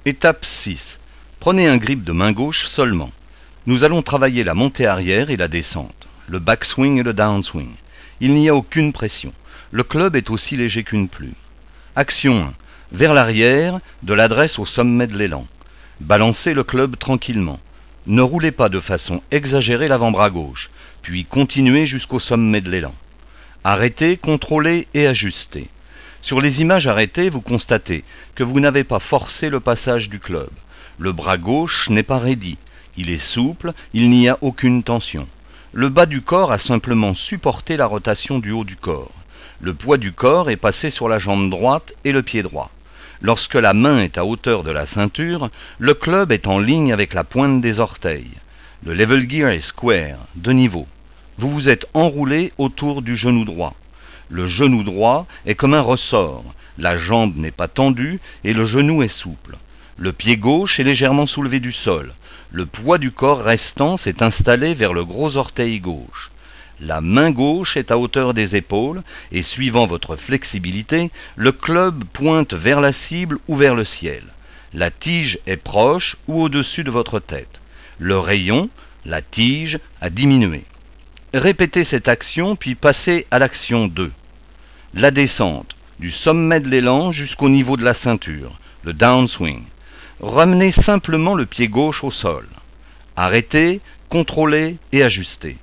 Étape 6. Prenez un grip de main gauche seulement. Nous allons travailler la montée arrière et la descente, le backswing et le downswing. Il n'y a aucune pression. Le club est aussi léger qu'une plume. Action 1. Vers l'arrière, de l'adresse au sommet de l'élan. Balancez le club tranquillement. Ne roulez pas de façon exagérée l'avant-bras gauche, puis continuez jusqu'au sommet de l'élan. Arrêtez, contrôlez et ajustez. Sur les images arrêtées, vous constatez que vous n'avez pas forcé le passage du club. Le bras gauche n'est pas raidi. Il est souple, il n'y a aucune tension. Le bas du corps a simplement supporté la rotation du haut du corps. Le poids du corps est passé sur la jambe droite et le pied droit. Lorsque la main est à hauteur de la ceinture, le club est en ligne avec la pointe des orteils. Le level gear est square, de niveau. Vous vous êtes enroulé autour du genou droit. Le genou droit est comme un ressort. La jambe n'est pas tendue et le genou est souple. Le pied gauche est légèrement soulevé du sol. Le poids du corps restant s'est installé vers le gros orteil gauche. La main gauche est à hauteur des épaules et suivant votre flexibilité, le club pointe vers la cible ou vers le ciel. La tige est proche ou au-dessus de votre tête. Le rayon, la tige, a diminué. Répétez cette action puis passez à l'action 2. La descente, du sommet de l'élan jusqu'au niveau de la ceinture, le downswing. Ramenez simplement le pied gauche au sol. Arrêtez, contrôlez et ajustez.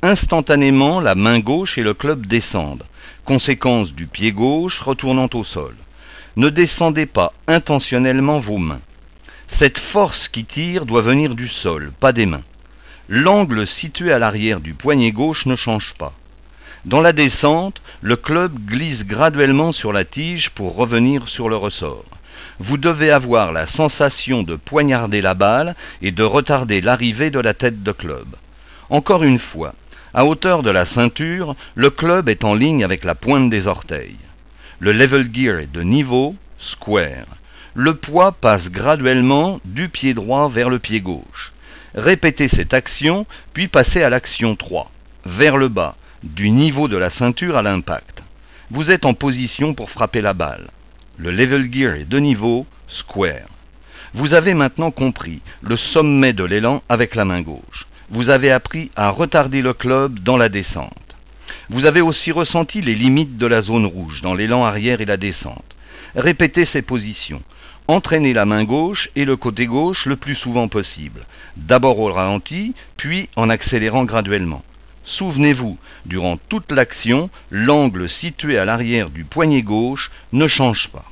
Instantanément, la main gauche et le club descendent, conséquence du pied gauche retournant au sol. Ne descendez pas intentionnellement vos mains. Cette force qui tire doit venir du sol, pas des mains. L'angle situé à l'arrière du poignet gauche ne change pas. Dans la descente, le club glisse graduellement sur la tige pour revenir sur le ressort. Vous devez avoir la sensation de poignarder la balle et de retarder l'arrivée de la tête de club. Encore une fois, à hauteur de la ceinture, le club est en ligne avec la pointe des orteils. Le level gear est de niveau, square. Le poids passe graduellement du pied droit vers le pied gauche. Répétez cette action, puis passez à l'action 3, vers le bas, du niveau de la ceinture à l'impact. Vous êtes en position pour frapper la balle. Le level gear est de niveau, square. Vous avez maintenant compris le sommet de l'élan avec la main gauche. Vous avez appris à retarder le club dans la descente. Vous avez aussi ressenti les limites de la zone rouge dans l'élan arrière et la descente. Répétez ces positions. Entraînez la main gauche et le côté gauche le plus souvent possible. D'abord au ralenti, puis en accélérant graduellement. Souvenez-vous, durant toute l'action, l'angle situé à l'arrière du poignet gauche ne change pas.